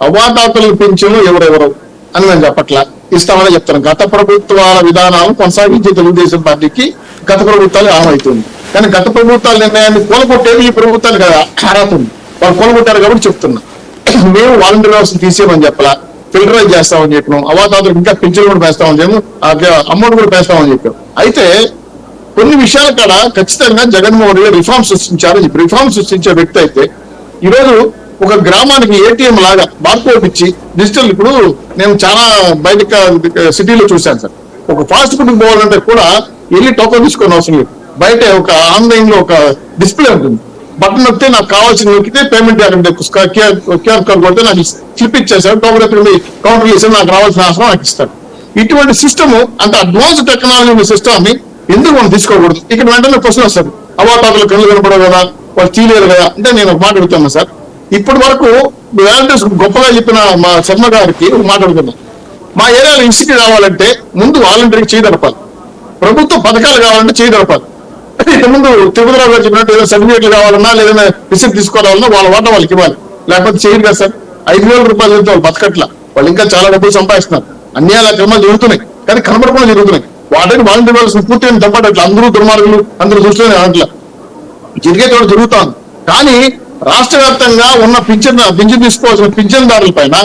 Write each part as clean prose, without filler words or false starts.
అవాతాతలు పింఛను ఎవరెవరు అని నేను చెప్పట్లా, ఇస్తామని చెప్తాను. గత ప్రభుత్వాల విధానాలను కొనసాగించే తెలుగుదేశం పార్టీకి గత ప్రభుత్వాలు ఆమవుతుంది. కానీ గత ప్రభుత్వాల నిర్ణయాన్ని కూలగొట్టేది ఈ ప్రభుత్వాలు కదా అర్హత ఉంది. వాళ్ళు కూలగొట్టారు కాబట్టి చెప్తున్నా. మేము వాలంటీర్ వ్యవస్థను తీసేయమని చెప్పలా, ఫిల్టరైజ్ చేస్తామని చెప్పినాం. అవాతాతలకు ఇంకా పింఛను కూడా పెంచుతామని చెప్పాము, అమౌంట్ కూడా పెంచుతామని చెప్పాం. అయితే కొన్ని విషయాల కాడ ఖచ్చితంగా జగన్మోహన్ రెడ్డి రిఫార్మ్ సృష్టించారని చెప్పి, రిఫార్మ్ సృష్టించే వ్యక్తి అయితే ఈరోజు ఒక గ్రామానికి ఏటీఎం లాగా బార్కోడ్ ఇచ్చి డిజిటల్, ఇప్పుడు నేను చాలా బయట సిటీలో చూశాను సార్, ఒక ఫాస్ట్ ఫుడ్ పోవాలంటే కూడా వెళ్ళి టోకెన్ తీసుకొని అవసరం లేదు. బయట ఒక ఆన్లైన్ లో ఒక డిస్ప్లే ఉంటుంది, బటన్ నొక్కితే నాకు కావాల్సిన నొక్కితే పేమెంట్ క్యూఆర్ కోడ్ కొడితే నాకు స్లిప్ ఇచ్చేసాడు, టోకెన్ ఎక్కడ కౌంటర్ చేసి నాకు రావాల్సిన అవసరం నాకు ఇస్తాడు. ఇటువంటి సిస్టమ్ అంత అడ్వాన్స్ టెక్నాలజీ ఉన్న సిస్టమ్ ని ఎందుకు మనం తీసుకోకూడదు? ఇక్కడ వెంటనే క్వశ్చన్ వస్తుంది, అవాతాతలు కళ్ళు కనపడవు కదా, వాళ్ళు తీయలేరు కదా అంటే నేను ఒక మాట అడుగుతున్నా సార్. ఇప్పటి వరకు వాలంటీర్స్ గొప్పగా చెప్పిన మా శర్మ గారికి మాట్లాడుతున్నాం, మా ఏరియాలో ఇన్స్టిట్యూట్ రావాలంటే ముందు వాలంటీర్కి చేయి దొరపాలి, ప్రభుత్వ పథకాలు కావాలంటే చేయి దొరపాలి. ఇంతకుముందు తిరుపతిరావు గారు చెప్పినట్టు ఏదైనా సర్టిఫికేట్లు కావాలన్నా లేదైనా రిసిప్ట్ తీసుకోవాలన్నా వాళ్ళ వాటా వాళ్ళకి ఇవ్వాలి, లేకపోతే చేయరు కదా సార్. 5,000 రూపాయలు వాళ్ళు బతకట్ల, వాళ్ళు ఇంకా చాలా డబ్బులు సంపాదిస్తున్నారు. అన్యాయాల క్రమాలు జరుగుతున్నాయి కానీ కనబడకుండా జరుగుతున్నాయి. వాటిని వాలంటీర్ వ్యవస్థ పూర్తిగా దెబ్బట్ల, అందరూ దుర్మార్గులు, అందరూ దృష్టిలోనే అట్లా జరిగే చోట జరుగుతాను. కానీ రాష్ట్ర వ్యాప్తంగా ఉన్న పింఛన్ తీసుకోవాల్సిన పింఛన్దారుల పైన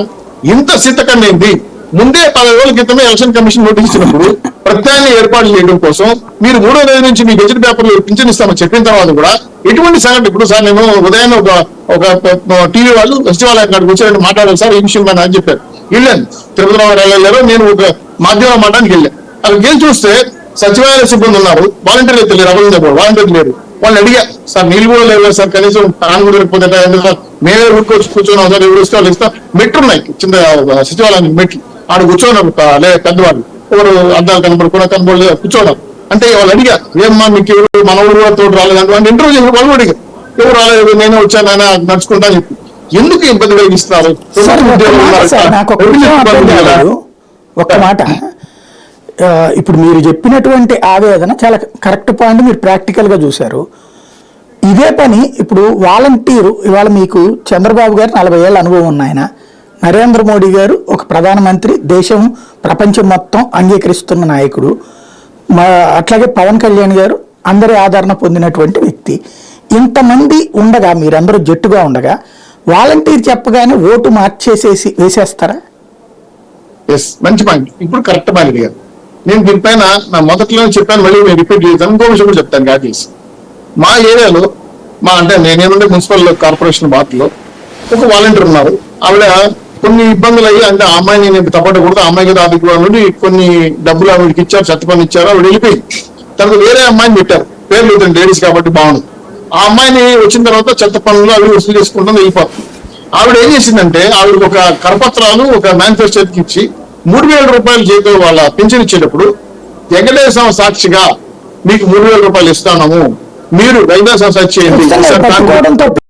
ఇంత సిద్ధకండి. ముందే 10 రోజుల క్రితమే ఎలక్షన్ కమిషన్ నోటీస్ ఇచ్చినప్పుడు ప్రత్యామ్నాయ ఏర్పాటు చేయడం కోసం మీరు 3వ తేదీ నుంచి మీ గెజెట్ పేపర్లు పింఛన్ ఇస్తామని చెప్పిన తర్వాత కూడా ఎటువంటి సంఘటన, ఇప్పుడు సార్ నేను ఉదయాన్నే ఒక టీవీ వాళ్ళు సచివాలయం కాడికి వచ్చి మాట్లాడాలి సార్ ఈ విషయం అని చెప్పారు. వెళ్ళాను, తిరుపతిరావు గారు వెళ్ళారు, నేను ఒక మాధ్యమం మాట్లాడానికి వెళ్ళాను. అక్కడికి వెళ్ళి చూస్తే సచివాలయ సిబ్బంది ఉన్నారు, వాలంటీర్లు అయితే లేరు, అవ్వలేదు వాలంటీర్లు లేరు. వాళ్ళు అడిగా, సార్ నీళ్ళు కూడా లేవు సార్, కనీసం తాను కూడా లేకపోతే మేమే ఊరుకొచ్చి కూర్చొని సార్ ఎవరు ఇస్తే వాళ్ళు ఇస్తాం. మెట్లు ఉన్నాయి చిన్న సచివాలయానికి మెట్లు, ఆడ కూర్చోన్నారు పెద్దవాళ్ళు, ఎవరు అద్దాలు కనపడకుండా కనపడలేదు కూర్చోవడం. అంటే వాళ్ళు అడిగా, ఏమ్మా మీకు ఎవరు మనవుడు కూడా తోడు రాలేదు అంటే ఇంటర్వ్యూ చేసిన వాళ్ళు అడిగారు, ఎవరు రాలేదు నేనే వచ్చాను ఆయన నడుచుకుంటా చెప్పి. ఎందుకు ఇబ్బంది కలిగిస్తున్నారు? ఒక్క మాట, ఇప్పుడు మీరు చెప్పినటువంటి ఆవేదన చాలా కరెక్ట్ పాయింట్, మీరు ప్రాక్టికల్గా చూశారు. ఇదే పని ఇప్పుడు వాలంటీరు, ఇవాళ మీకు చంద్రబాబు గారు 40 ఏళ్ళ అనుభవం ఉన్న ఆయన, నరేంద్ర మోడీ గారు ఒక ప్రధానమంత్రి, దేశం ప్రపంచం మొత్తం అంగీకరిస్తున్న నాయకుడు, అట్లాగే పవన్ కళ్యాణ్ గారు అందరి ఆదరణ పొందినటువంటి వ్యక్తి. ఇంతమంది ఉండగా, మీరందరూ జట్టుగా ఉండగా వాలంటీర్ చెప్పగానే ఓటు మార్చేసేసి వేసేస్తారా? ఎస్, మంచి పాయింట్. ఇప్పుడు కరెక్ట్ పాయింట్ గారు. నేను దీనిపైన నా మొదట్లోనే చెప్పాను, మళ్ళీ నేను రిపీట్ చేస్తాను. ఇంకో విషయం కూడా చెప్తాను. కాకేసి మా ఏరియాలో అంటే నేనేమంటే మున్సిపల్ కార్పొరేషన్ బాత్లో ఒక వాలంటీర్ ఉన్నారు. ఆవిడ కొన్ని ఇబ్బందులు అయ్యి, అంటే ఆ అమ్మాయిని నేను తప్పకూడదు, ఆ అమ్మాయికి ఆదుకోవడం నుండి కొన్ని డబ్బులు ఆవిడకి ఇచ్చారు, చెత్త పని ఇచ్చారు, ఆవిడ వెళ్ళిపోయింది. తర్వాత వేరే అమ్మాయిని పెట్టారు, పేర్లు అవుతుంది లేడీస్ కాబట్టి బాగుంది. ఆ అమ్మాయిని వచ్చిన తర్వాత చెత్త పనులు అవి వసూలు చేసుకుంటాం వెళ్ళిపోతుంది. ఆవిడ ఏం చేసిందంటే, ఆవిడకి ఒక కరపత్రాలు ఒక మేనిఫెస్టోకి ఇచ్చి 3,000 రూపాయలు చేతి వాళ్ళ పింఛన్ ఇచ్చేటప్పుడు వెంకటేశ్వర సాక్షిగా మీకు 3,000 రూపాయలు ఇస్తాము, మీరు వెంకటేశ్వర సాక్షి చేయండి.